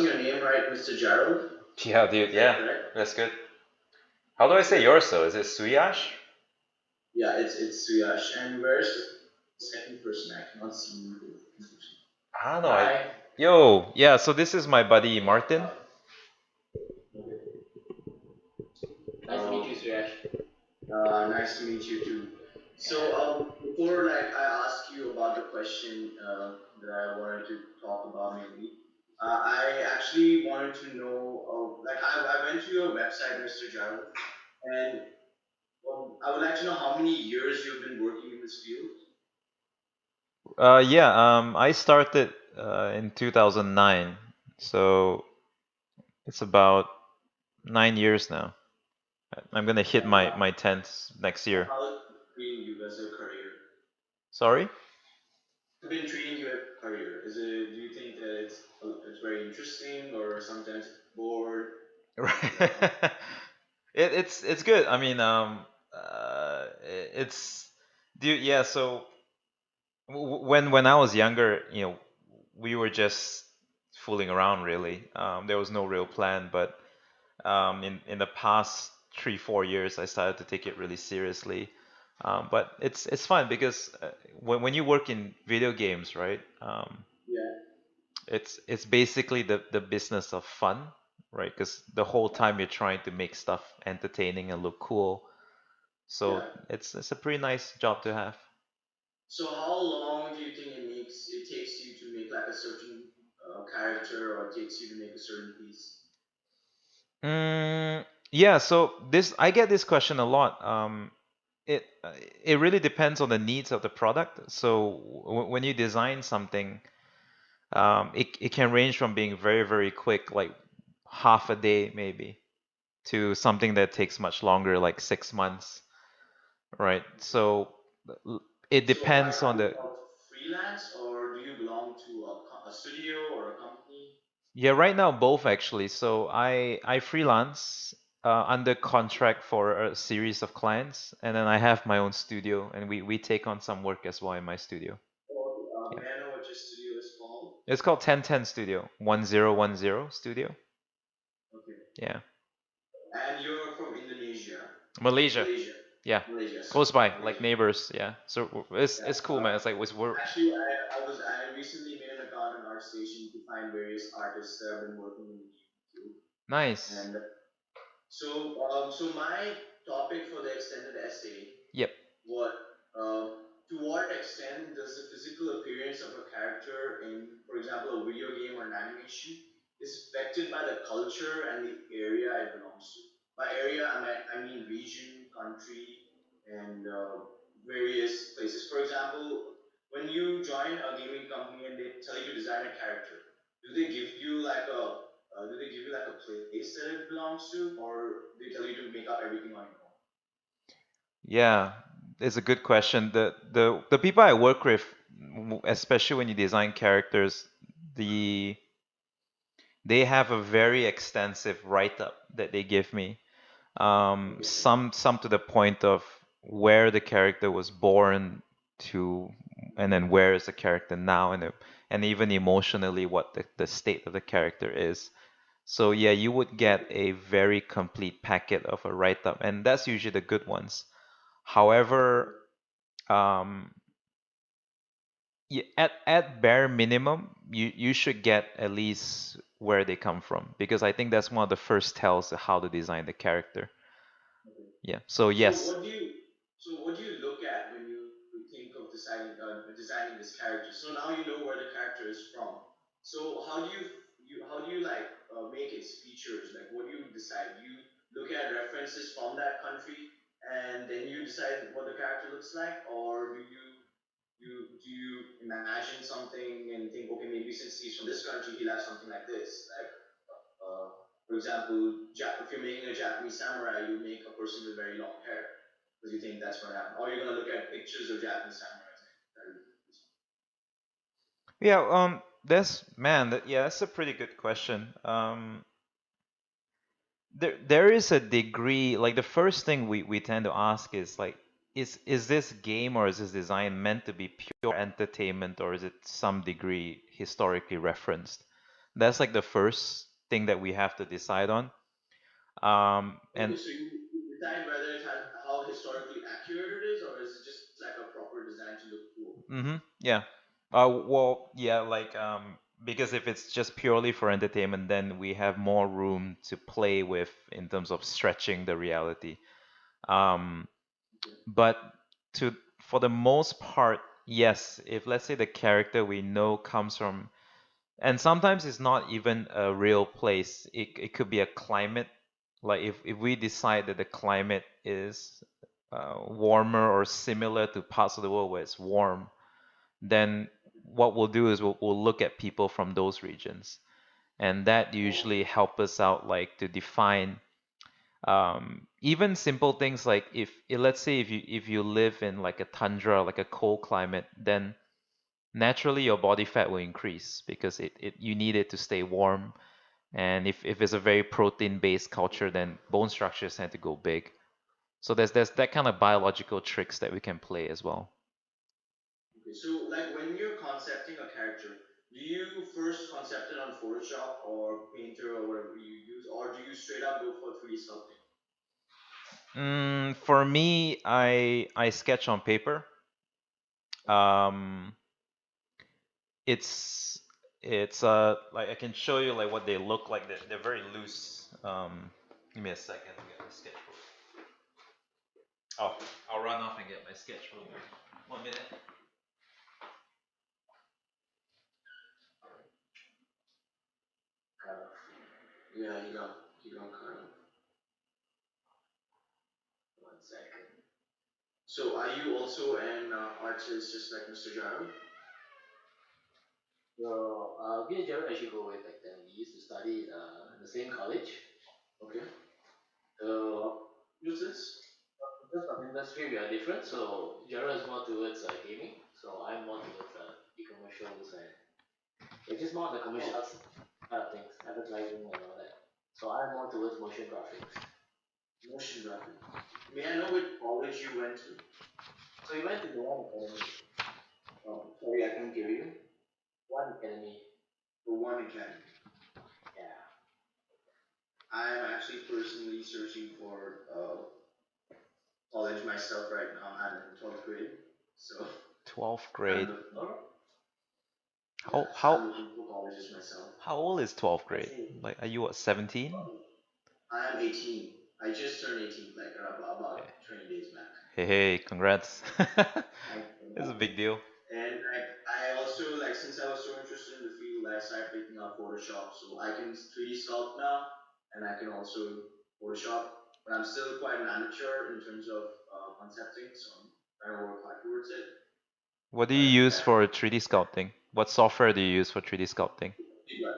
your name right, Mr. Gerald? Yeah, dude. Yeah, correct? that's good. How do I say yours though? Is it Suyash? Yeah, it's Suyash. And where's the second person? I cannot see you. I don't know. Hi. Yo, yeah. So this is my buddy Martin. Nice to meet you, Suyash. Nice to meet you too. So, before I ask you about the question that I wanted to talk about mainly, I actually wanted to know, I went to your website, Mr. Gerald, and I would like to know how many years you've been working in this field. Yeah. I started in 2009, so it's about 9 years now. I'm gonna hit And my 10th next year. how has it been treating you as a career? Sorry? It's been treating you as a career. Is it? Do you think that it's very interesting, or sometimes bored? Right. It's good. I mean, it's dude. Yeah. So when I was younger, we were just fooling around. Really, there was no real plan. But in the past 3 4 years, I started to take it really seriously. But it's fun because when you work in video games, right? Yeah. It's basically the business of fun, right? Because the whole time you're trying to make stuff entertaining and look cool. So Yeah. it's a pretty nice job to have. So how long do you think it takes you to make like a certain character, or it takes you to make a certain piece? Yeah, so this I get this question a lot. It it really depends on the needs of the product. So when you design something, it can range from being very, very quick, like half a day maybe, to something that takes much longer, like 6 months, right? So it So depends on are you the. a freelance, or do you belong to a studio or a company? Yeah, right now both actually. So I freelance under contract for a series of clients, and then I have my own studio, and we take on some work as well in my studio. Or Yeah, may I know what your studio is called? it's called 1010 Studio, 1010 Studio. Okay. Yeah, And you're from Indonesia, Malaysia. Malaysia, Yeah, Malaysia. close Sorry, by, like Malaysia. neighbors. Yeah, so Yeah. it's cool, man. It's like we're Actually, I recently made an account on ArtStation to find various artists that have been working in the game too. nice. And so my topic for the extended essay Yep. was, to what extent does the physical appearance of a character in, for example, a video game or an animation is affected by the culture and the area it belongs to? By area, I mean region, country, and various places. For example, when you join a gaming company and they tell you to design a character, do they give you like a do they give you like a place that it belongs to, or they tell you to make up everything on your own? Yeah, it's a good question. The people I work with, especially when you design characters, the they have a very extensive write-up that they give me. Some to the point of where the character was born to, and then where is the character now, and even emotionally what the state of the character is. So yeah, you would get a very complete packet of a write-up, and that's usually the good ones. However, um, at bare minimum, you should get at least where they come from, because I think that's one of the first tells of how to design the character. Okay. Yeah. So So yes. what do you look at when you think of designing this character? So now you know where the character is from. So how do you make its features? Like what do you decide? You look at references from that country, and then you decide what the character looks like, or do you imagine something and think, okay, maybe since he's from this country, he'll have something like this. Like, for example, if you're making a Japanese samurai, you make a person with very long hair because you think that's going to happen. Or you're going to look at pictures of Japanese samurais. Yeah. That's man. Yeah, that's a pretty good question. There is a degree. Like the first thing we tend to ask is like, is this game or is this design meant to be pure entertainment, or is it some degree historically referenced? That's like the first thing that we have to decide on. Okay, And so you decide whether it has how historically accurate it is, or is it just like a proper design to look cool? yeah. Well, yeah, like because if it's just purely for entertainment, then we have more room to play with in terms of stretching the reality. Um, Okay. but to for the most part, yes, if let's say the character we know comes from, and sometimes it's not even a real place. It could be a climate. Like if we decide that the climate is warmer or similar to parts of the world where it's warm, then what we'll do is we'll look at people from those regions, and that Oh, usually help us out like to define even simple things like let's say if you live in like a tundra, like a cold climate, then naturally your body fat will increase because you need it to stay warm. And if it's a very protein based culture, then bone structures tend to go big. So there's that kind of biological tricks that we can play as well. okay. So, like when you're concepting a character, do you first concept it on Photoshop or Painter or whatever you use, or do you straight up go for 3D sculpting? For me, I sketch on paper. Um, it's it's like I can show you like what they look like. They're very loose. Give me a second to get my sketchbook. Oh, I'll run off and get my sketchbook. 1 minute. Kind of. Yeah, you got kind of 1 second. So, are you also an artist just like Mr. Jaro? So me and Jared actually go way back then. We used to study in the same college. Okay. So Who's this? in terms of industry, we are different. So Jared is more towards gaming. So I'm more towards e-commercials and it's just more on the commercial Oh, side of things, advertising and all that. So I'm more towards motion graphics. motion graphic. May I know which college you went to? So we went to the One Academy. Oh, sorry, I can't hear you. One Academy. The One Academy. Yeah. I'm actually personally searching for college myself right now. I'm in 12th grade, so 12th I'm grade. looking. All right. How Yeah, so how I'm looking for colleges myself. how old is 12th I grade? see. Like, are you what, 17? I am 18. I just turned 18, like about 20 days back. Hey, hey, congrats. Thanks for It's a that. big deal. And like I also like since I was so interested in the field, I started picking up Photoshop, so I can 3D sculpt now, and I can also Photoshop. But I'm still quite an amateur in terms of concepting, so I'm trying to work hard towards it. What do you But use yeah, for 3D sculpting? What software do you use for 3D sculpting? you got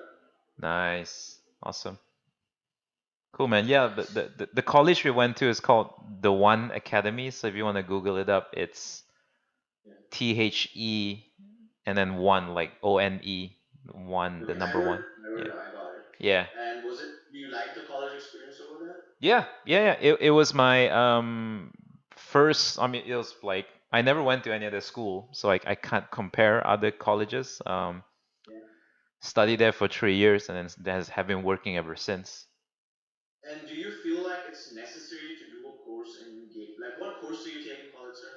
Nice. Awesome. Cool, man. Yeah, the, nice. the, the the college we went to is called the One Academy. So if you want to Google it up, it's Yeah. THE and then one, like ONE, one, the Okay, number one. I wrote Yeah. it down. I got it. Yeah. And was it? Do you like the college experience over there? Yeah, yeah, yeah. It was my first. I mean, it was like I never went to any other school, so I can't compare other colleges. Yeah. Studied there for 3 years, and then have been working ever since. And do you feel like it's necessary to do a course in game? Like, what course do you take in college, sir?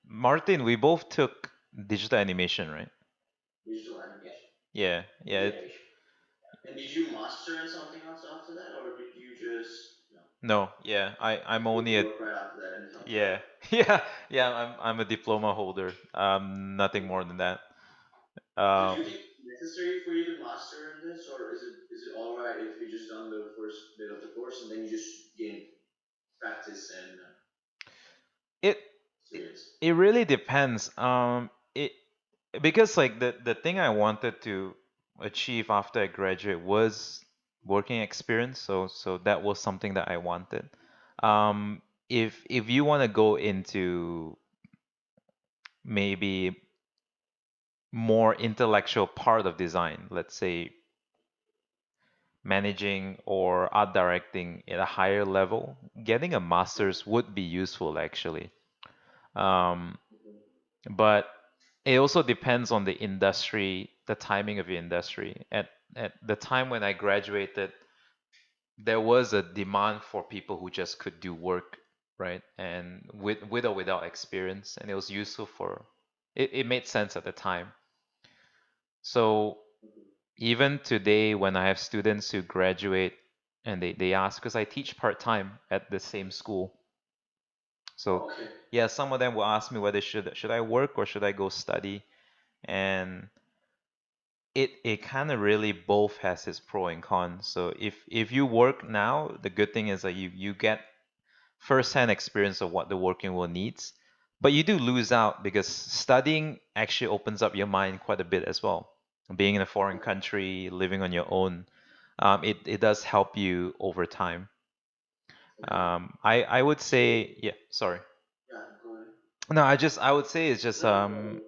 Martin, we both took digital animation, right? Digital Yeah. animation. Yeah, yeah. Media animation. And did you master in something else after that, or did you just, No, yeah. I'm go to only a work right after that and help yeah, out? yeah, yeah. I'm a diploma holder. Nothing more than that. So do Um, you think it's necessary for you to master in this, or is it all right if you just done the first bit of the course and then you just gain practice and it it experience? it really depends. It because like the thing I wanted to achieve after I graduate was working experience. So that was something that I wanted. If you want to go into maybe more intellectual part of design, let's say managing or art directing at a higher level, getting a master's would be useful actually. Um, Okay. but it also depends on the industry the timing of your industry. At the time when I graduated, there was a demand for people who just could do work, right? And with or without experience, and it was useful for it made sense at the time. So even today, when I have students who graduate and they ask, because I teach part-time at the same school. So Oh, okay. yeah, some of them will ask me whether should I work or should I go study? And it kind of really both has its pro and cons. So if you work now, the good thing is that you get first-hand experience of what the working world needs, but you do lose out because studying actually opens up your mind quite a bit as well. Being in a foreign Okay. country, living on your own, it does help you over time. Okay. I would So say, yeah, sorry. yeah, go ahead. No, I would say it's just No, no, go ahead.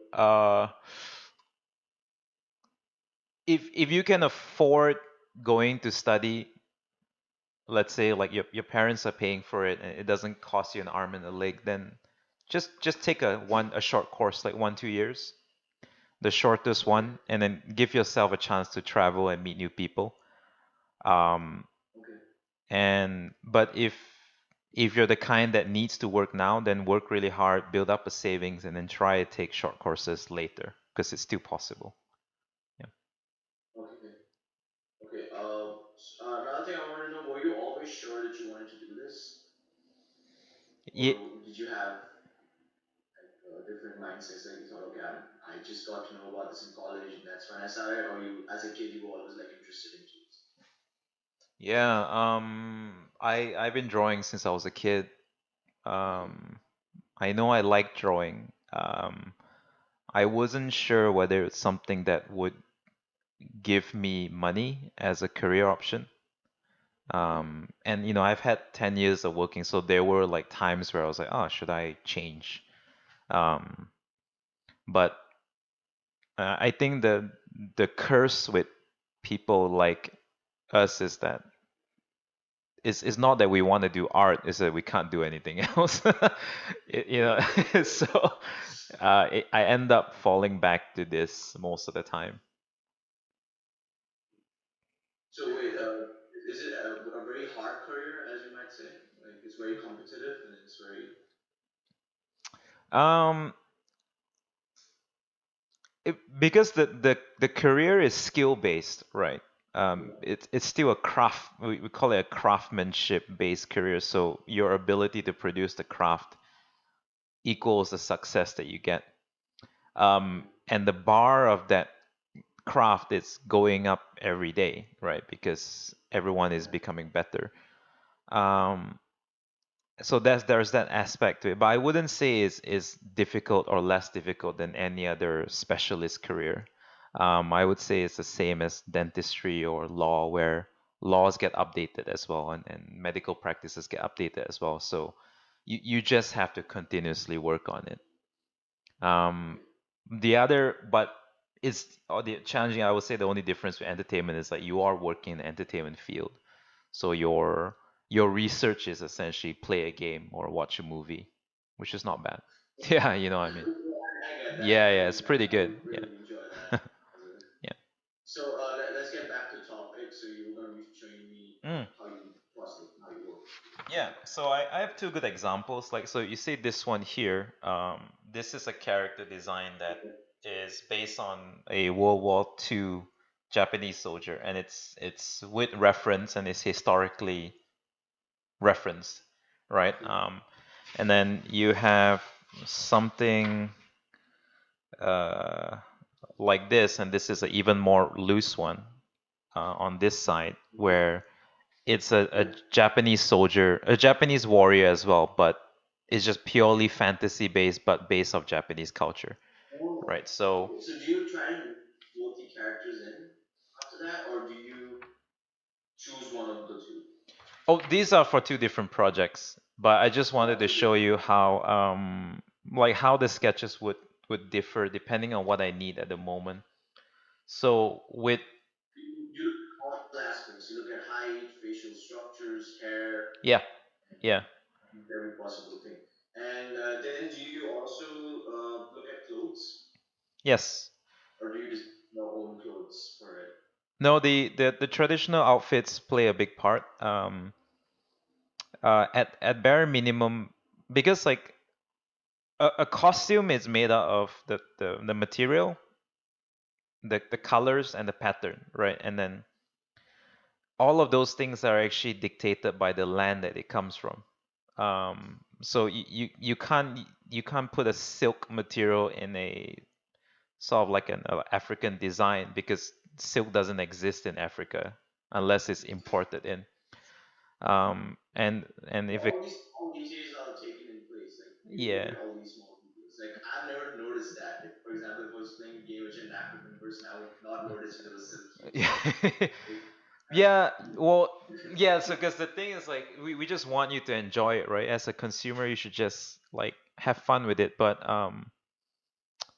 if you can afford going to study, let's say like your parents are paying for it and it doesn't cost you an arm and a leg, then just take a short course like 1 2 years, the shortest Okay. one, and then give yourself a chance to travel and meet new people. Um, Okay. and but if you're the kind that needs to work now, then work really hard, build up a savings, and then try to take short courses later because it's still possible. Yeah. Okay. Okay. Another thing I want to know: were you always sure that you wanted to do this, Ye- or did you have different mindsets? Like you thought, okay, I just got to know about this in college, and that's when I started. Or you, as a kid, you were always like interested in tools. Yeah, I've been drawing since I was a kid. Okay. Um, I know I like drawing. I wasn't sure whether it's something that would give me money as a career option. Okay. And I've had 10 years of working, so there were like times where I was like, oh, should I change? Um, but I think the curse with people like us is that it's not that we want to do art, it's that we can't do anything else. So I end up falling back to this most of the time. So wait, is it a very hard career, as you might say? Like it's very competitive and it's very Um, because the career is skill based, right? It's still a craft. We call it a craftsmanship based career. So your ability to produce the craft equals the success that you get. And the bar of that craft is going up every day, right? Because everyone is okay. becoming better. Um, so there's that aspect to it, but I wouldn't say is difficult or less difficult than any other specialist career. I would say it's the same as dentistry or law, where laws get updated as well, and medical practices get updated as well. So you just have to continuously work on it. Um, Okay. the other, but it's the challenging. I would say the only difference with entertainment is that you are working in the entertainment field, so your research is essentially play a game or watch a movie, which is not bad. Yeah, you know what I mean. I get that. Yeah, I yeah, mean, it's pretty I good. would Yeah, really enjoy that. yeah. So let's get back to topic. So you were going to be showing me Mm. how you process, how you work. Yeah, so I have two good examples. Like, so you see this one here. This is a character design that Okay. is based on a World War II Japanese soldier, and it's with reference and it's historically referenced, right? Okay. And then you have something uh, like this, and this is an even more loose one on this side, Okay. where it's a Yeah. Japanese soldier, a Japanese warrior as well, but it's just purely fantasy based, but based off Japanese culture, Oh. right? So, Okay. So do you try and vote the characters in after that, or do you choose one of the two? oh, these are for two different projects, but I just wanted Oh, to two show different. you how, like how the sketches would differ depending on what I need at the moment. So with, You look at all aspects. You look at height, facial structures, hair, yeah, yeah, every possible thing. And then do you also look at clothes, yes. or do you just your own clothes for it. No, the traditional outfits play a big part. At bare minimum, because like a costume is made out of the material, the colors and the pattern, right? And then all of those things are actually dictated by the land that it comes from. So you can't put a silk material in a sort of like an African design because silk doesn't exist in Africa unless it's imported in. And if it All these small details are taken in place. Like you look yeah. at all these small details. Like I've never noticed that. If, for example, if I was playing a game with an African person, I would not notice if there was silk hues. Like, Yeah, well, yeah, so because the thing is like we just want you to enjoy it, right? As a consumer, you should just like have fun with it. But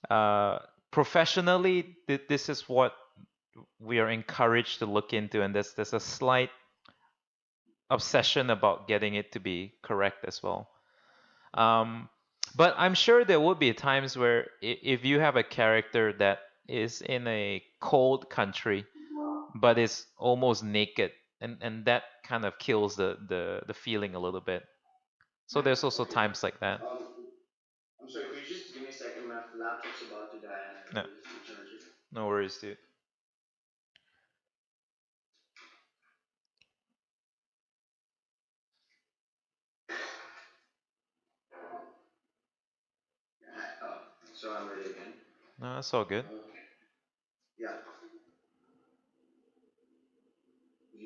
uh professionally, this is what we are encouraged to look into, and there's a slight obsession about getting it to be correct as well. Um, but I'm sure there would be times where if you have a character that is in a cold country but is almost naked, and that kind of kills the feeling a little bit. So there's also okay. times like that. Um, I'm sorry. Could you just give me a second? My laptop's about to die, and I No, need to recharge it. no worries, dude. Yeah, so I'm ready again. No, that's all good. Uh, yeah.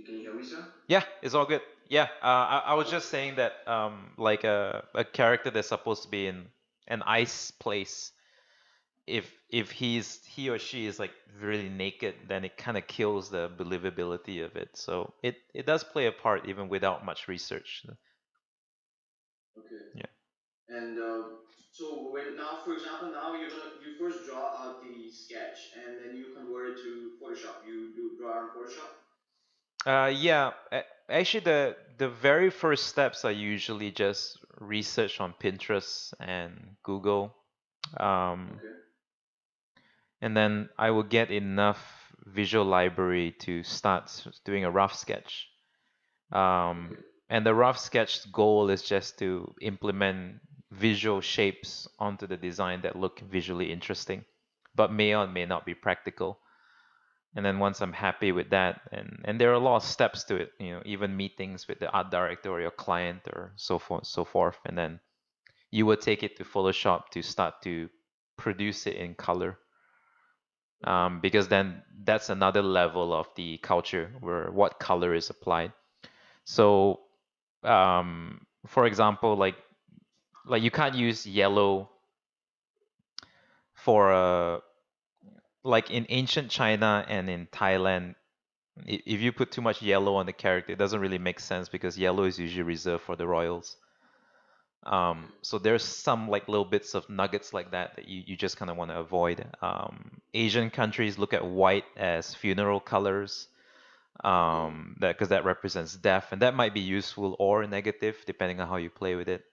Can you hear me, sir? Yeah, it's all good. Yeah, I was just saying that like a character that's supposed to be in an ice place, if he or she is like really naked, then it kind of kills the believability of it. So it does play a part even without much research. Okay. Yeah. And so when now, for example, now you first draw out the sketch and then you convert it to Photoshop. You do draw on Photoshop. Yeah. Actually, the very first steps are usually just research on Pinterest and Google. Um, Okay. and then I will get enough visual library to start doing a rough sketch. Um, Okay. and the rough sketch goal is just to implement visual shapes onto the design that look visually interesting, but may or may not be practical. And then once I'm happy with that, and there are a lot of steps to it, even meetings with the art director or your client or so forth, and then you would take it to Photoshop to start to produce it in color. Okay. Because then that's another level of the culture where what color is applied. So, for example, like you can't use yellow for like in ancient China and in Thailand. If you put too much yellow on the character, it doesn't really make sense because yellow is usually reserved for the royals. Okay. So there's some like little bits of nuggets like that that you just kind of want to avoid. Asian countries look at white as funeral colors, Okay. that because that represents death, and that might be useful or negative depending on how you play with it.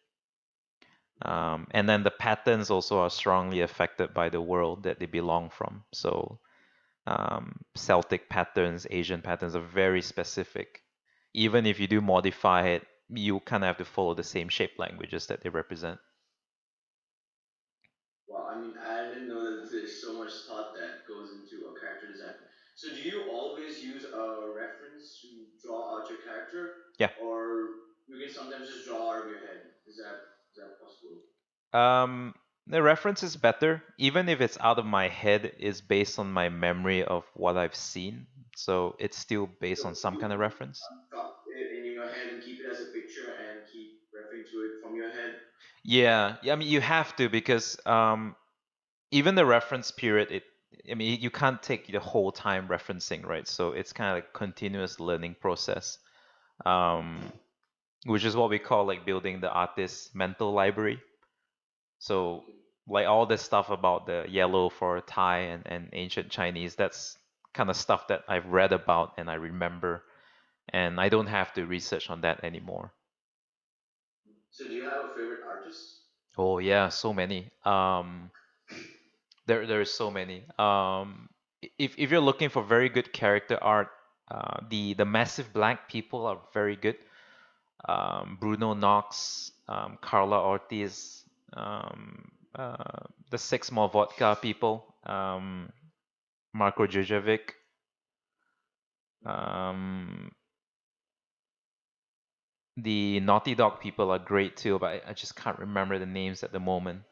And then the patterns also are strongly affected by the world that they belong from. So Celtic patterns, Asian patterns are very specific. Even if you do modify it, you kind of have to follow the same shape languages that they represent. Well, I mean, I didn't know that there's so much thought that goes into a character design. So, do you always use a reference to draw out your character, Yeah. or you can sometimes just draw out of your head? Is that possible? The reference is better, even if it's out of my head, is based on my memory of what I've seen. So it's still based on So some kind of you reference. drop it in your head and keep it as a picture and keep referring to it from your head. Yeah, yeah. I mean, you have to because even the reference period, I mean, you can't take the whole time referencing, right? So it's kind of like continuous learning process, um, which is what we call like building the artist's mental library. So Okay. like all this stuff about the yellow for Thai and ancient Chinese, that's kind of stuff that I've read about and I remember, and I don't have to research on that anymore. So, do you have a favorite artist? Oh yeah, so many. There's so many. if you're looking for very good character art, the massive black people are very good. Bruno Knox, Carla Ortiz, the Six More Vodka people, Marko Djurjevic, um, the Naughty Dog people are great too, but I just can't remember the names at the moment.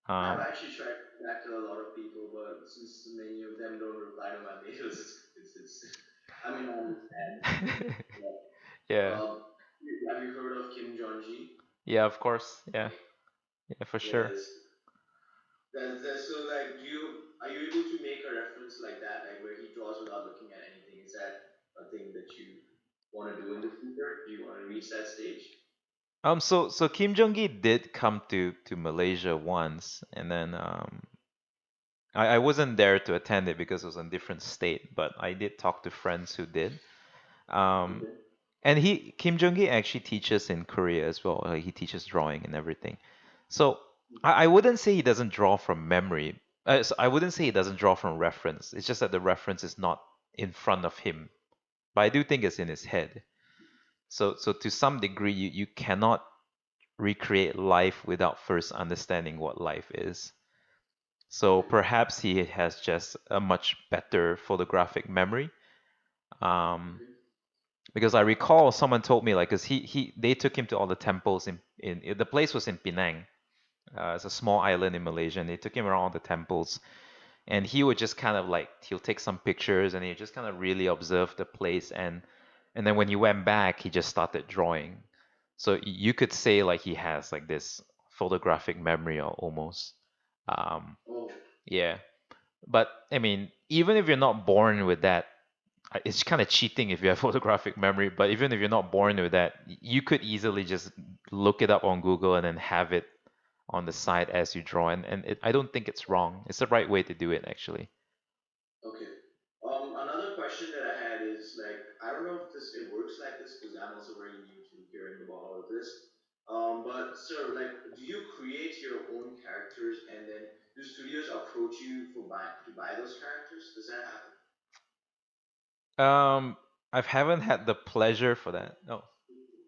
I've Um, actually tried to contact a lot of people, but since many of them don't reply to my mails, it's I mean, I understand. Yeah. yeah, Um, have you heard of Kim Jong Il? yeah, of course, yeah, yeah, for sure. Yes. That's so like, are you able to make a reference like that, like where he draws without looking at anything? Is that a thing that you want to do in the future? Do you want to reach that stage? So Kim Jong Il did come to Malaysia once, and then I wasn't there to attend it because it was in a different state, but I did talk to friends who did. Um, Okay. and Kim Jong Il actually teaches in Korea as well. He teaches drawing and everything. So I wouldn't say he doesn't draw from memory. So I wouldn't say he doesn't draw from reference. It's just that the reference is not in front of him. But I do think it's in his head. So to some degree, you cannot recreate life without first understanding what life is. So Okay. perhaps he has just a much better photographic memory. Um, Okay. because I recall someone told me like, cause they took him to all the temples in the place was in Penang. It's a small island in Malaysia, and they took him around all the temples, and he would just kind of like he'll take some pictures and he just kind of really observe the place, and then when he went back, he just started drawing. So you could say like he has like this photographic memory or almost. Um, Oh, yeah, but I mean, even if you're not born with that, it's kind of cheating if you have photographic memory, but even if you're not born with that, you could easily just look it up on Google and then have it on the side as you draw. I don't think it's wrong. It's the right way to do it, actually. okay. Another question that I had is like, I don't know if this it works like this because I'm also very new to hearing about all of this. But sir, like, do you create your own characters and then do studios approach you for to buy those characters? Does that happen? Um, I haven't had the pleasure for that. No,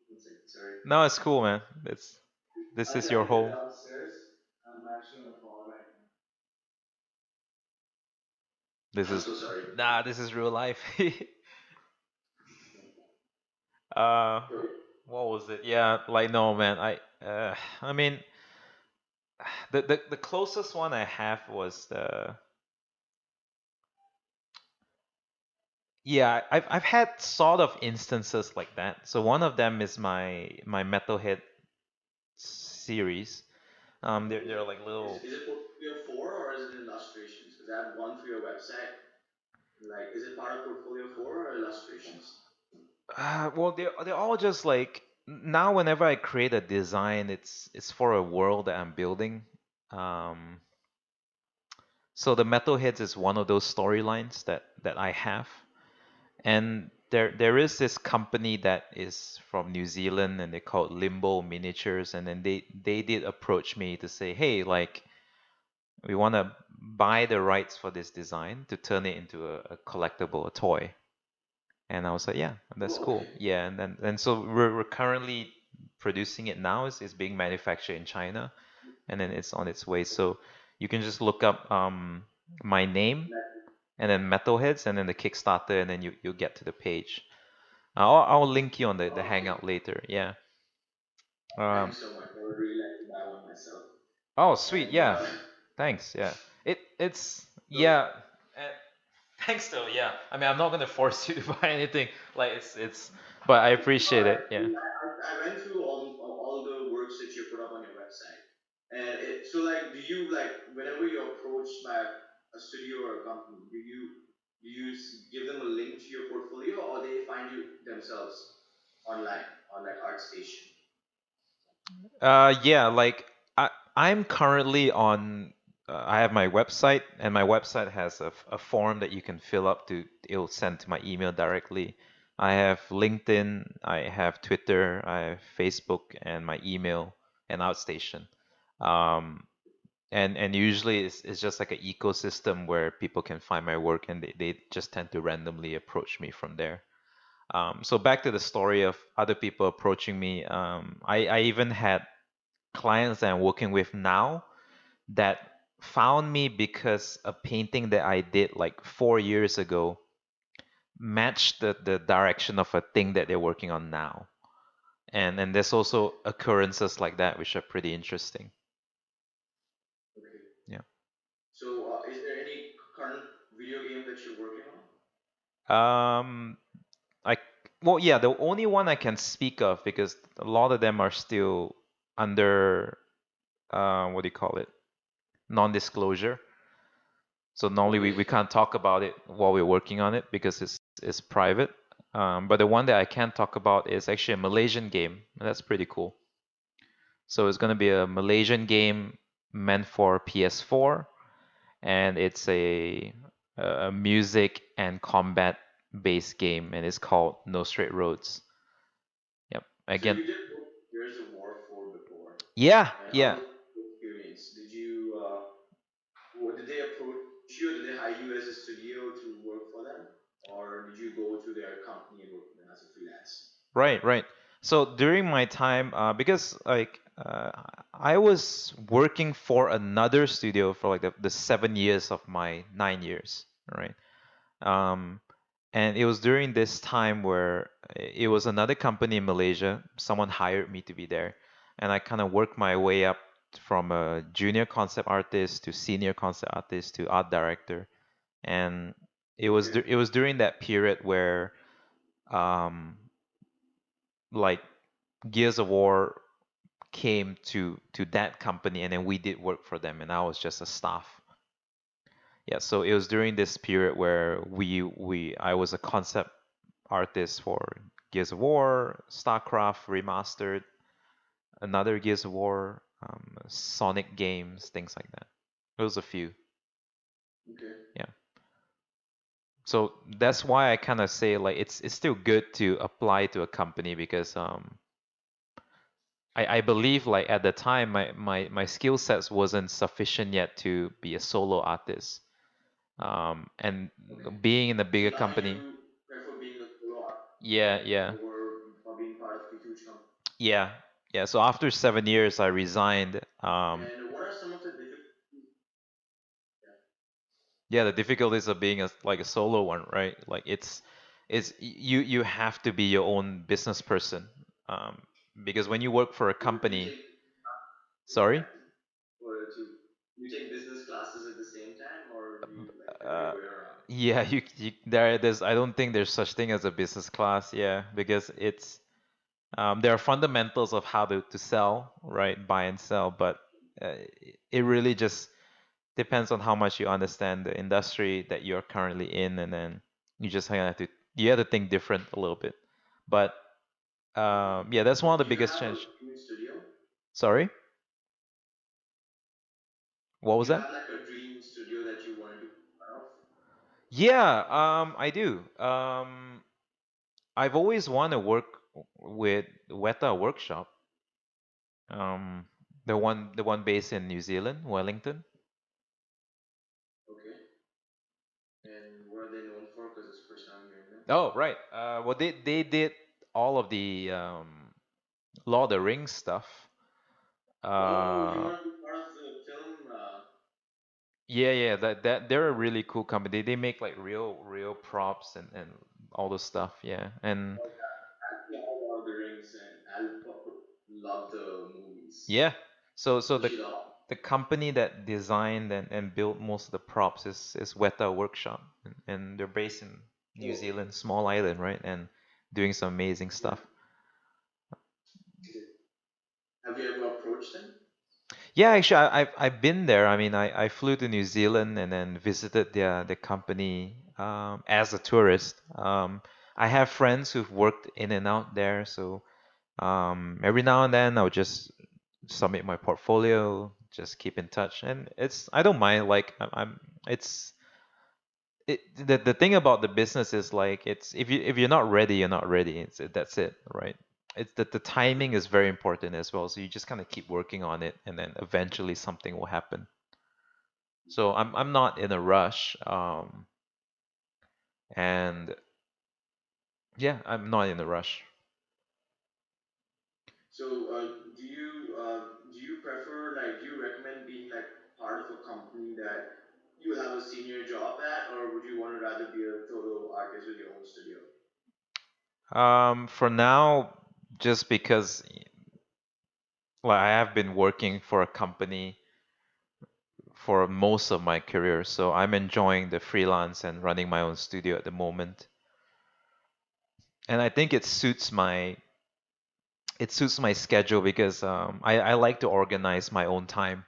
One second, sorry. no, it's cool, man. This I is think your they're whole. downstairs. I'm actually on a call right This now. I'm is so sorry. this is real life. uh, Sorry. what was it? Yeah, like no, man. I mean, the closest one I have was the. Yeah, I've had sort of instances like that. So one of them is my Metalhead series. They're Okay. like little. Is it portfolio four or is it illustrations? Because I have one for your website. Like, is it part of portfolio four or illustrations? Well, they're all just like now. Whenever I create a design, it's for a world that I'm building. Um, so the Metalheads is one of those storylines that I have, and there is this company that is from New Zealand, and they called Limbo Miniatures, and then they did approach me to say, hey, like we want to buy the rights for this design to turn it into a collectible, a toy. And I was like, yeah, that's Oh, cool. okay. Yeah, and so we're currently producing it now. It's being manufactured in China, and then it's on its way. So you can just look up my name and then Metalheads and then the Kickstarter, and then you'll get to the page. I'll link you on the Oh, okay. Hangout later. Yeah. Thank you Um. so much. I would really like to buy one myself. Oh, sweet. And Yeah. Thanks. Yeah. It's so yeah. And thanks though. Yeah. I mean, I'm not gonna force you to buy anything. Like it's. But I no, appreciate it. Yeah. I went through all the works that you put up on your website, and so like, do you like whenever you're approached by a studio or a company, do you give them a link to your portfolio, or they find you themselves online on like ArtStation? Yeah, like I'm currently on I have my website and my website has a form that you can fill up to it'll send to my email directly. I have LinkedIn, I have Twitter, I have Facebook and my email and Outstation. Um, and usually it's just like an ecosystem where people can find my work and they just tend to randomly approach me from there. So back to the story of other people approaching me. I even had clients that I'm working with now that found me because a painting that I did like 4 years ago matched the direction of a thing that they're working on now. And there's also occurrences like that which are pretty interesting. Okay. Yeah. So, is there any current video game that you're working on? Um, I well, yeah, the only one I can speak of because a lot of them are still under what do you call it? Non-disclosure. So normally we Okay. can't talk about it while we're working on it because it's private. But the one that I can talk about is actually a Malaysian game. And that's pretty cool. So it's going to be a Malaysian game meant for PS4, and it's a music and combat based game, and it's called No Straight Roads. Yep. So Again, you did work Gears of War 4 before, yeah, and how yeah. was the experience? Did you did they approach you? Did they hire you as a studio to work for them, or did you go to their company and work for them as a freelance? Right, right. So during my time, because I was working for another studio for like the 7 years of my 9 years, right? Um, and it was during this time where it was another company in Malaysia. Someone hired me to be there, and I kind of worked my way up from a junior concept artist to senior concept artist to art director. And Okay. it was during that period where um, like Gears of War came to that company, and then we did work for them, and I was just a staff. Yeah, so it was during this period where we I was a concept artist for Gears of War, StarCraft remastered, another Gears of War, Sonic games, things like that. There was a few. Okay. Yeah. So that's why I kind of say like it's still good to apply to a company because I believe like at the time my skill sets wasn't sufficient yet to be a solo artist. And Okay. being in a So bigger now company, you prefer being a solo artist yeah, and yeah, over being part of a huge company. yeah, yeah. So after 7 years, I resigned. And what are some of the difficulties? Yeah. Yeah, the difficulties of being like a solo one, right? Like it's you have to be your own business person. Um, because when you work for a So do you company, take sorry. time, or do you take business classes at the same time, or do you like the Uh, other way around? yeah, there's I don't think there's such thing as a business class, yeah, because it's there are fundamentals of how to sell, right? Buy and sell, but it really just depends on how much you understand the industry that you're currently in, and then you just have to think different a little bit. But Okay. yeah, that's one of the Do you biggest have a change. dream studio? Sorry, what Do was you that? have like a dream studio that you wanted to be part of? Yeah, I do. I've always wanted to work with Weta Workshop, um, the one based in New Zealand, Wellington. Okay. And what are they known for? Because it's the first time I'm hearing them. Oh, right. Well, they did all of the Lord of the Rings stuff. Oh, you Uh, want to be part of the film? yeah, yeah, that they're a really cool company. They make like real props and all the stuff. Yeah, and Actually, I love the Rings, and love the movies, yeah. So especially the. the company that designed and built most of the props is Weta Workshop, and they're based in New Oh, Zealand, small island, right? And doing some amazing yeah. stuff. Okay. Have you ever approached them? Yeah, actually, I've been there. I mean, I flew to New Zealand and then visited the company as a tourist. I have friends who've worked in and out there, so every now and then I'll just submit my portfolio, just keep in touch, and it's I don't mind. Like I'm it's the thing about the business is like it's if you're not ready, you're not ready. That's it, right? It's that the timing is very important as well. So you just kind of keep working on it, and then eventually something will happen. So I'm not in a rush. And yeah, I'm not in a rush. So, do you prefer, like, do you recommend being like part of a company that you have a senior job at, or would you want to rather be a solo artist with your own studio? For now, just because well, I have been working for a company for most of my career, so I'm enjoying the freelance and running my own studio at the moment. And I think it suits my schedule because I like to organize my own time.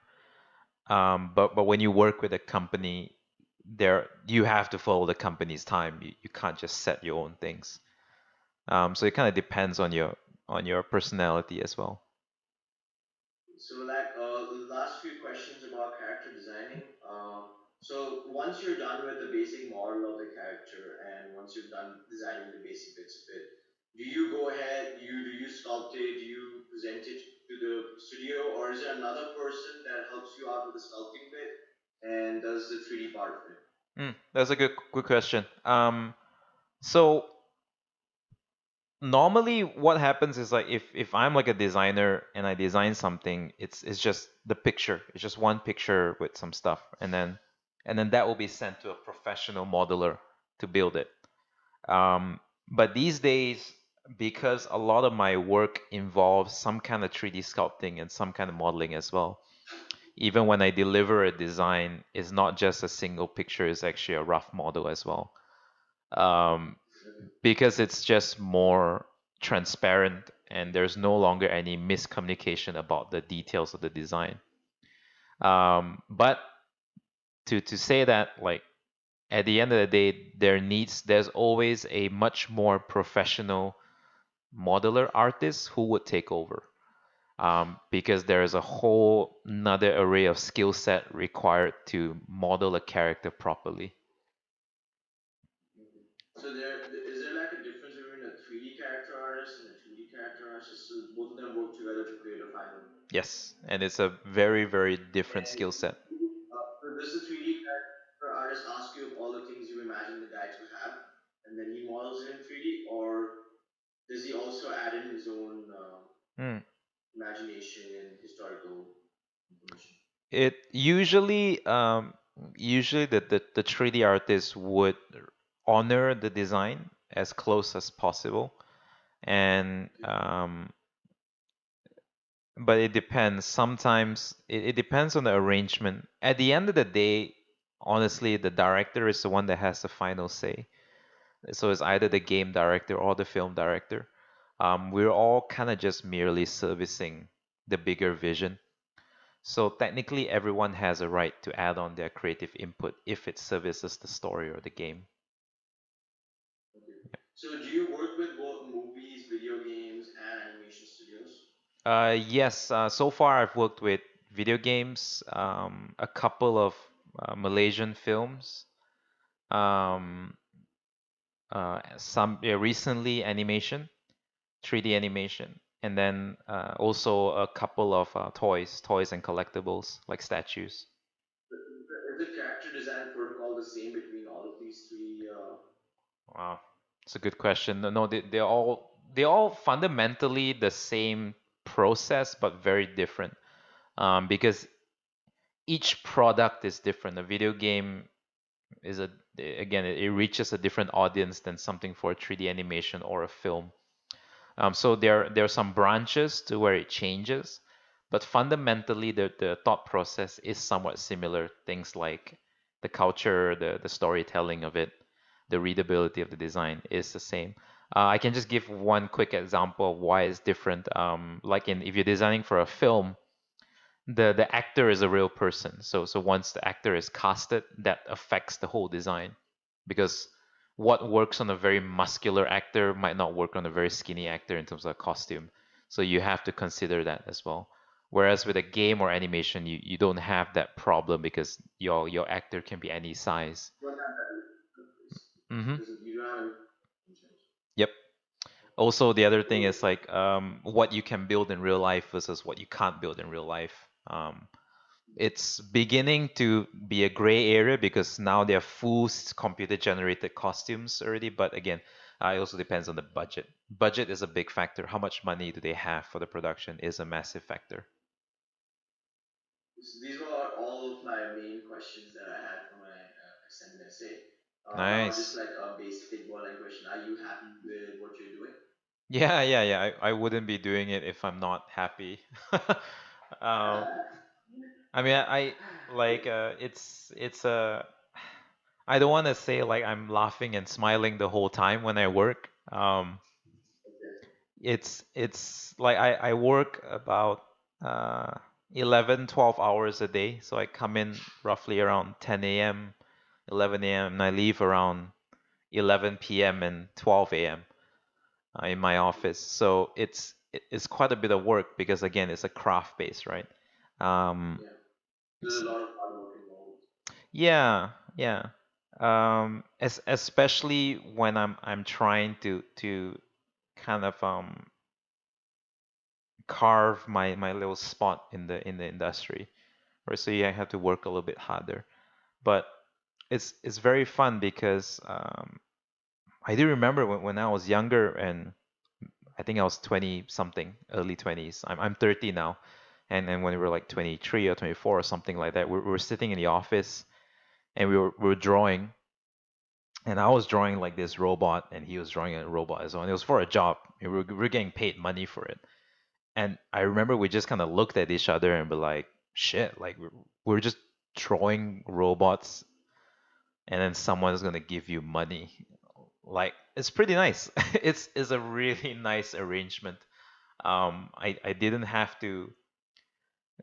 But when you work with a company, there you have to follow the company's time. You can't just set your own things. So it kind of depends on your personality as well. So, like, last few questions about character designing. So, once you're done with the basic model of the character, and once you've done designing the basic bits of it, do you go ahead? Do you sculpt it? Do you present it to the studio, or is there another person that helps you out with the sculpting bit and does the 3D part of it? That's a good question. So normally what happens is like if I'm like a designer and I design something, it's just the picture. It's just one picture with some stuff, and then that will be sent to a professional modeler to build it. But these days, because a lot of my work involves some kind of 3D sculpting and some kind of modeling as well, even when I deliver a design, it's not just a single picture, it's actually a rough model as well. Um, because it's just more transparent and there's no longer any miscommunication about the details of the design. But to say that, like, at the end of the day, there's always a much more professional modeler artist who would take over. Because there is a whole another array of skill set required to model a character properly. So is there like a difference between a 3D character artist and a 2D character artist? So both of them work together to create a final. Yes, and it's a very, very different And skill set. so does the 3D character artist ask you of all the things you imagine the guy to have, and then he models it in 3D, or does he also add in his own Hmm. imagination and historical information? It usually the 3D artist would honor the design as close as possible, and but it depends. Sometimes it depends on the arrangement. At the end of the day, honestly, the director is the one that has the final say. So it's either the game director or the film director. We're all kind of just merely servicing the bigger vision. So technically, everyone has a right to add on their creative input if it services the story or the game. Okay. So do you work with both movies, video games, and animation studios? Yes, so far I've worked with video games, a couple of Malaysian films, um, some recently animation, 3D animation, and then also a couple of toys and collectibles like statues. Is the character design protocol the same between all of these three? Wow, it's a good question. No, they're all fundamentally the same process, but very different. Because each product is different. A video game is again, it reaches a different audience than something for 3D animation or a film. So there are some branches to where it changes, but fundamentally the thought process is somewhat similar. Things like the culture, the storytelling of it, the readability of the design is the same. I can just give one quick example of why it's different. Like if you're designing for a film, the actor is a real person. So once the actor is casted, that affects the whole design because what works on a very muscular actor might not work on a very skinny actor in terms of costume. So you have to consider that as well. Whereas with a game or animation, you don't have that problem because your actor can be any size. You don't have that interface. Hmm. You don't have any. Yep. Also, the other thing is like what you can build in real life versus what you can't build in real life. It's beginning to be a gray area because now they're full computer generated costumes already. But again, it also depends on the budget. Budget is a big factor. How much money do they have for the production is a massive factor. These were all of my main questions that I had for my assignment essay. Now, just Nice. like a basic borderline question: Are you happy with what you're doing? Yeah, yeah, yeah. I wouldn't be doing it if I'm not happy. um, I mean, I like it's I don't want to say like I'm laughing and smiling the whole time when I work. Okay. It's like I work about uh 11, 12 hours a day. So I come in roughly around 10 a.m., 11 a.m. and I leave around 11 p.m. and 12 a.m. In my office. So it's quite a bit of work because again, it's a craft base, right? Um, Yeah. There's a lot of hard work involved. yeah, yeah. Especially when I'm trying to kind of carve my little spot in the industry, right? So yeah, I have to work a little bit harder, but it's very fun because I do remember when I was younger and I think I was 20 something, early 20s. I'm 30 now, and then when we were like 23 or 24 or something like that, we were sitting in the office and we were drawing, and I was drawing like this robot, and he was drawing a robot as well. And it was for a job. We were getting paid money for it. And I remember we just kind of looked at each other and be like, shit, like we're just drawing robots and then someone's gonna give you money. Like it's pretty nice. It's a really nice arrangement. I didn't have to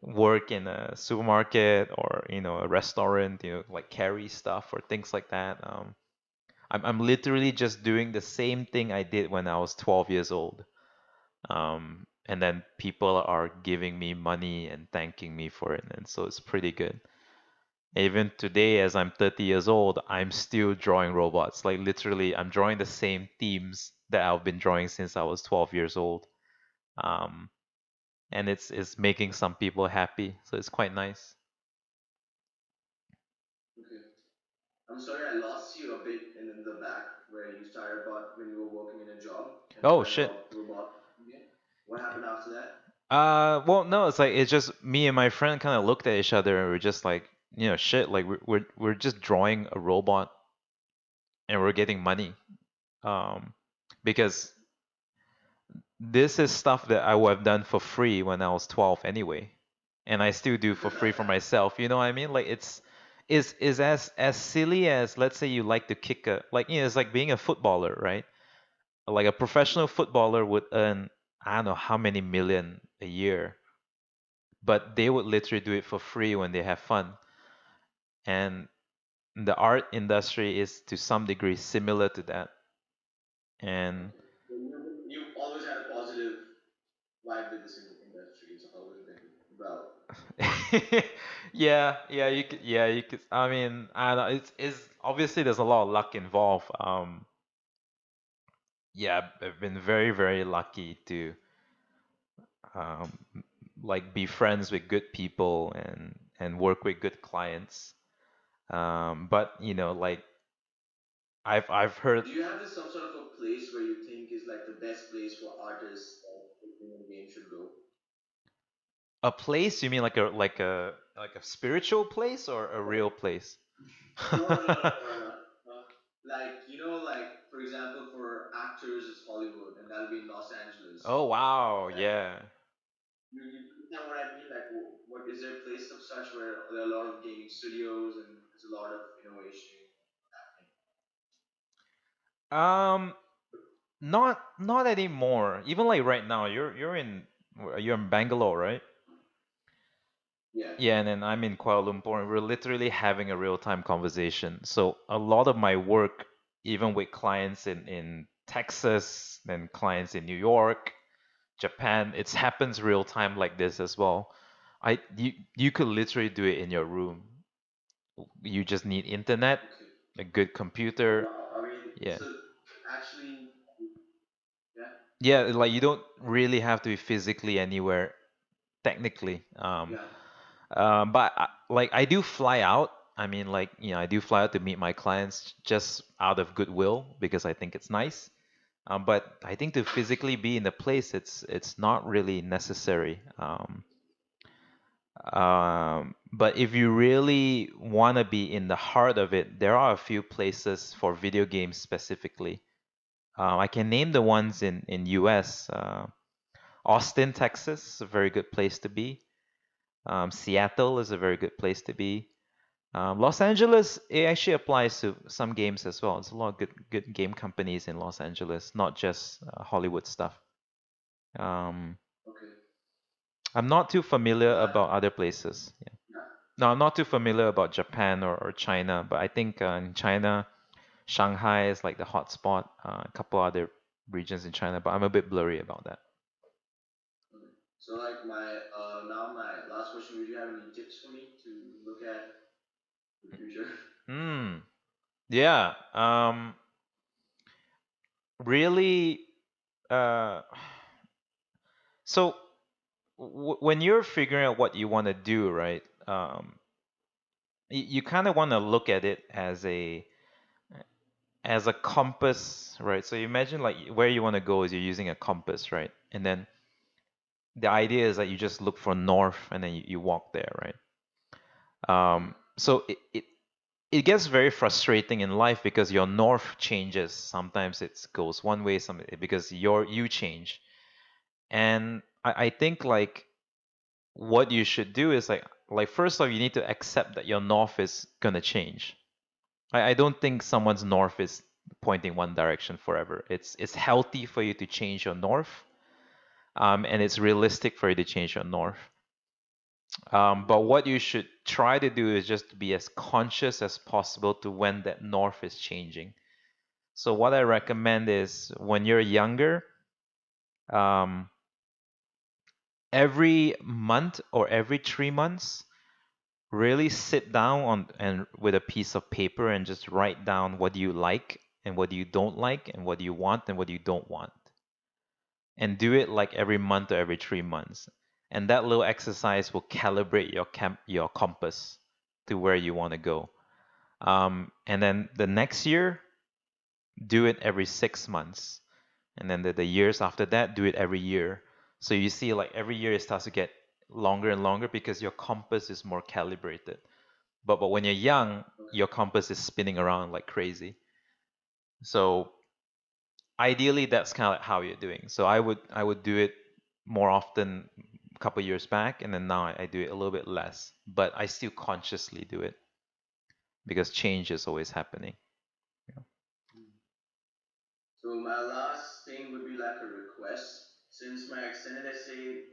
work in a supermarket or a restaurant, like carry stuff or things like that. I'm literally just doing the same thing I did when I was 12 years old. And then people are giving me money and thanking me for it, and so it's pretty good. Even today, as I'm 30 years old, I'm still drawing robots. Like literally, I'm drawing the same themes that I've been drawing since I was 12 years old. Um, and it's making some people happy, so it's quite nice. Okay. I'm sorry I lost you a bit in the back where you started about when you were working in a job and Oh for a shit. robot. Yeah. What happened after that? Well, no, it's just me and my friend kind of looked at each other and we're just like, shit, like we're just drawing a robot and we're getting money. Um, because this is stuff that I would have done for free when I was 12 anyway, and I still do for free for myself. You know what I mean? Like it's as silly as, let's say, you like to kick a, like, it's like being a footballer, right? Like a professional footballer would earn, I don't know how many million a year, but they would literally do it for free when they have fun. And the art industry is to some degree similar to that. And Okay. So you always had a positive vibe with this industry. It's always been well. yeah, you could. I mean, I don't know. It's obviously there's a lot of luck involved. Yeah, I've been very, very lucky to um, like be friends with good people and work with good clients. But like I've heard Do you have this some sort of a place where you think is like the best place for artists that in the game should go? a place. You mean like a spiritual place or a real place? No, no, no, no, no, no. Like like for example, for actors, it's Hollywood, and that'll be in Los Angeles. Oh wow, And yeah. you know what I mean? Like, what is there a place of such where there are a lot of gaming studios and there's a lot of innovation happening? Um, not anymore. Even like right now, you're in Bangalore, right? Yeah. Yeah, and then I'm in Kuala Lumpur, and we're literally having a real-time conversation. So a lot of my work, even with clients in Texas and clients in New York, Japan, it happens real time like this as well. You could literally do it in your room. You just need internet, Okay. a good Oh computer. wow. I mean, Yeah. so actually, yeah, Yeah, like you don't really have to be physically anywhere technically. yeah. But like I do fly out. I mean, like, I do fly out to meet my clients just out of goodwill because I think it's nice. But I think to physically be in the place, it's not really necessary. But if you really want to be in the heart of it, there are a few places for video games specifically. I can name the ones in US. Austin, Texas is a very good place to be. Seattle is a very good place to be. Los Angeles, it actually applies to some games as well. There's a lot of good game companies in Los Angeles, not just Hollywood stuff. Um, Okay. I'm not too familiar Well, about other places. Yeah. yeah. No, I'm not too familiar about Japan or China, but I think in China, Shanghai is like the hotspot. A couple other regions in China, but I'm a bit blurry about that. Okay. So like my last question, would you have any tips for me to look at in the future? Hmm. Yeah. Really. Uh. So when you're figuring out what you want to do, right? You kind of want to look at it as a compass, right? So you imagine like where you want to go is you're using a compass, right? And then the idea is that you just look for north and then you walk there, right? So it gets very frustrating in life because your north changes. Sometimes it goes one way, some because you change. And I think like what you should do is like first off you need to accept that your north is gonna change. I don't think someone's north is pointing one direction forever. It's healthy for you to change your north, and it's realistic for you to change your north. But what you should try to do is just to be as conscious as possible to when that north is changing. So what I recommend is when you're younger, um, every month or every 3 months, really sit down on and with a piece of paper and just write down what you like and what you don't like and what you want and what you don't want. And do it like every month or every 3 months. And that little exercise will calibrate your compass to where you want to go. And then the next year, do it every 6 months. And then the years after that, do it every year. So you see, like every year it starts to get longer and longer because your compass is more calibrated. But when you're young, Okay. your compass is spinning around like crazy. So ideally, that's kind of like how you're doing. So I would do it more often a couple years back, and then now I do it a little bit less. But I still consciously do it because change is always happening. So my last thing would be like a request. Since my extended essay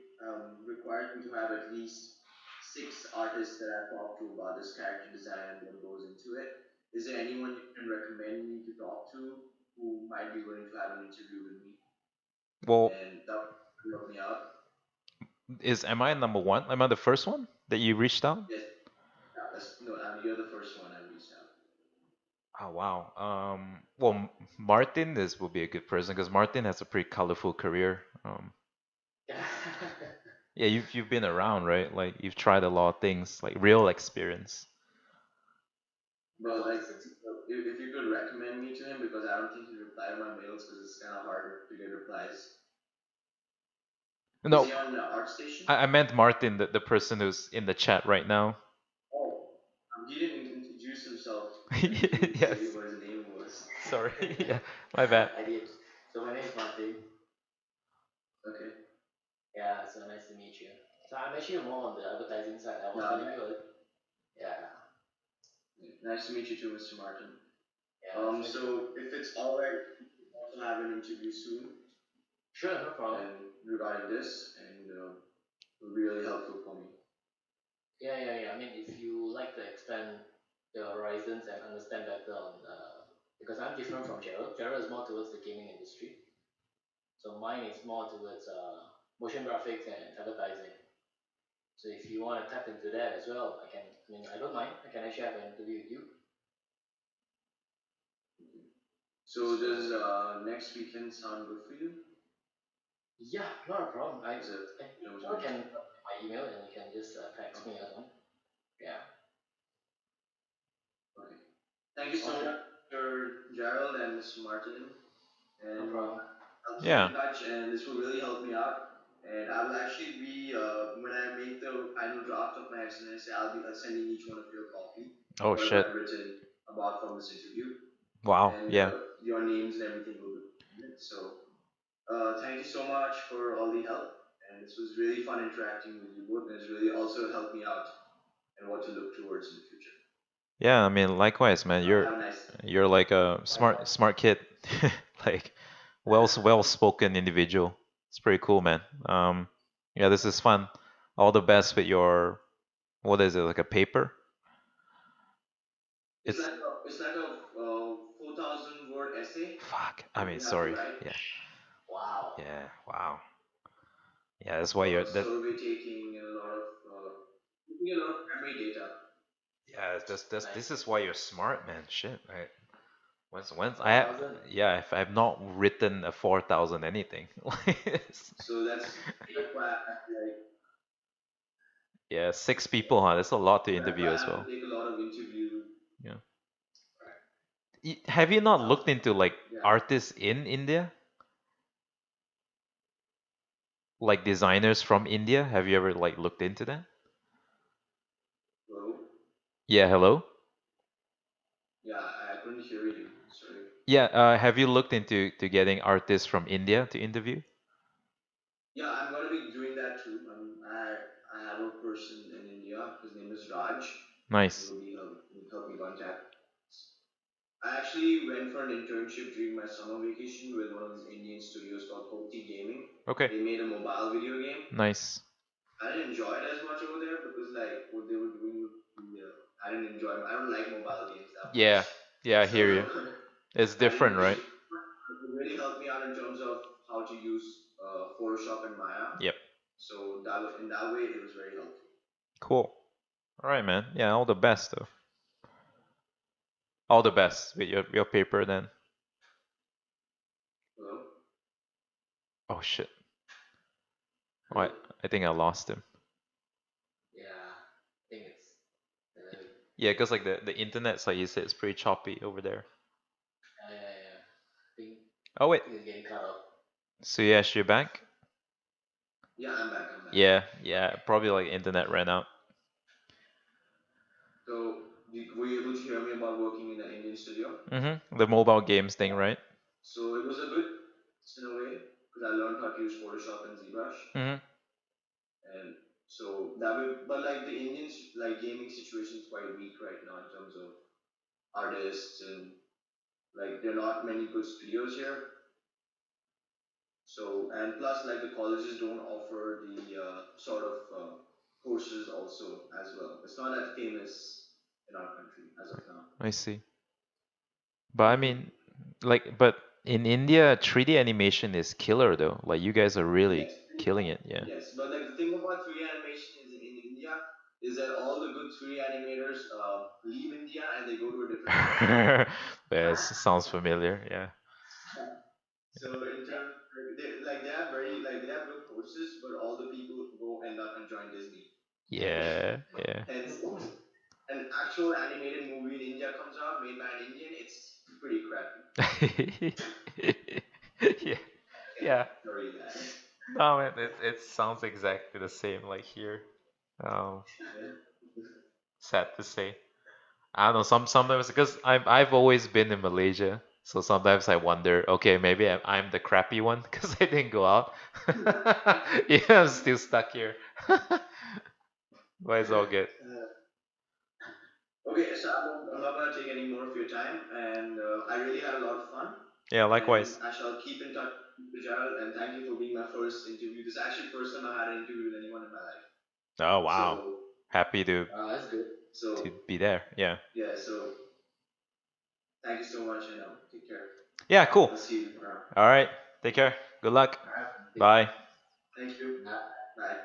requires me to have at least six artists that I've talked to about this character design and what goes into it, is there anyone you can recommend me to talk to who might be willing to have an interview with me? Well, And that would help me out. is am I number one? Am I the first one that you reached out? Yes, yeah, no, I mean, you're the first one I reached out. Oh wow. Well, Martin is will be a good person because Martin has a pretty colorful career. Yeah, you've been around, right? Like you've tried a lot of things, like real experience. But like, if you could recommend me to him, because I don't think he reply to my mails because it's kind of hard to get replies. Is No, he on the art station? I meant Martin, the person who's in the chat right now. Oh, he didn't introduce himself when he Yes. said what his name was. Sorry. Yeah, my bad. I did. So my name is Martin. Okay. Yeah, so nice to meet you. So I'm actually more on the advertising side. I was Yeah, telling you, yeah, nice to meet you too, Mr. Martin. yeah, sure, sure. So if it's all right, we can also have an interview soon, Sure, no problem. and regarding this, and it would be really helpful for me. Yeah, yeah, yeah. I mean, if you like to expand the horizons and understand better on, because I'm different from Gerald. Gerald is more towards the gaming industry. So mine is more towards motion graphics and advertising. So if you want to tap into that as well, I can. I mean, I don't mind. I can actually have an interview with you. So does So next weekend sound good for you? Yeah, not a problem. Is it? I That was Gerald great. can drop me my email and you can just text me Okay. as well. Yeah. Okay. Thank you so Okay. much, Mr. Gerald and Mr. Martin. No And problem. I'll keep Yeah. in touch, and this will really help me out. And I will actually be when I make the final draft of my essay, I'll be sending each one of you a copy of Oh whatever shit. I've written about from this interview, Wow. and Yeah. your names and everything will be in it. So thank you so much for all the help, and this was really fun interacting with you both, and it's really also helped me out and what to look towards in the future. Yeah, I mean, likewise, man. You're Have a nice day. you're like a smart Likewise. smart kid. Like well spoken individual. It's pretty cool, man. Yeah, this is fun. All the best with your what is it, like a paper? It's It's like a 4,000 word essay fuck. I that mean, you have to sorry. write. Yeah. Wow. Yeah. Wow. Yeah, that's A why lot you're of that. survey taking and a lot of taking a lot of primary data. Yeah, that's this Nice. is why you're smart, man. Shit, right? Once I have, 4,000. yeah, if I've not written a 4,000 anything, So that's why I feel like yeah, six people, huh? That's a lot to that's why interview I as have to well. take a lot of interviews. Yeah. Right. Have you not Sounds looked into like yeah. artists in India, like designers from India? Have you ever like looked into that? Hello. Yeah, hello. Yeah, I couldn't hear you. Sorry. Yeah, have you looked into to getting artists from India to interview? Yeah, I'm gonna be doing that too. I have a person in India. His name is Raj. He Nice. will be help me contact. I actually went for an internship during my summer vacation with one of these Indian studios called Koti Gaming. Okay. They made a mobile video game. Nice. I didn't enjoy it as much over there because like what they were doing with I didn't enjoy. I don't like mobile games that much. Yeah. Yeah, I hear you. So It's I didn't different, really. right? It really helped me out in terms of how to use Photoshop and Maya. Yep. So in that way, it was very helpful. Cool. All right, man. Yeah, all the best though. All the best with your paper then. Hello, Oh shit. Oh, hello. I think I lost him. Yeah. I think it's. Uh, Yeah, because like the internet's like you said, it's pretty choppy over there. yeah, yeah, yeah. Oh wait. I think it's getting cut off. Suyash, you back? Yeah, I'm back. I'm back. Yeah, yeah. Probably like internet ran out. So were you able to hear me about working in an Indian studio? The mobile games thing, right? So it was a good in a way because I learned how to use Photoshop and ZBrush, Mm-hmm. and so that way. But like the Indian like gaming situation is quite weak right now in terms of artists and like there are not many good studios here. So and plus like the colleges don't offer the sort of courses also as well. It's not that famous in our country as of now. I see. But I mean, like, but in India, 3D animation is killer though. Like you guys are really Yes, killing it, yeah. yes. But like the thing about 3D animation is in India is that all the good 3D animators leave India and they go to a different country. Yeah, sounds familiar. Yeah. So in terms, they have very like they have good courses, but all the people go end up and join Disney, and Yeah, yeah. hence an actual animated movie in India comes out made by an Indian, it's pretty crappy. Yeah, Yeah, yeah. sorry that. No, man, it sounds exactly the same like here. Um, sad to say. I don't know. Sometimes because I've always been in Malaysia, so sometimes I wonder. Okay, maybe I'm the crappy one because I didn't go out. Yeah, I'm still stuck here. But it's all good. Okay, so I'm not gonna take any more of your time, and I really had a lot of fun, Yeah, and likewise. I shall keep in touch with Gerald, and thank you for being my first interview. This is actually the first time I had an interview with anyone in my life. Oh wow, So, happy That's good. to so be there. Yeah. yeah, so thank you so much, and take care. Yeah, cool. I'll see you around. All right. Take care. Good luck. All right. Bye. Thank you. Nah. Bye.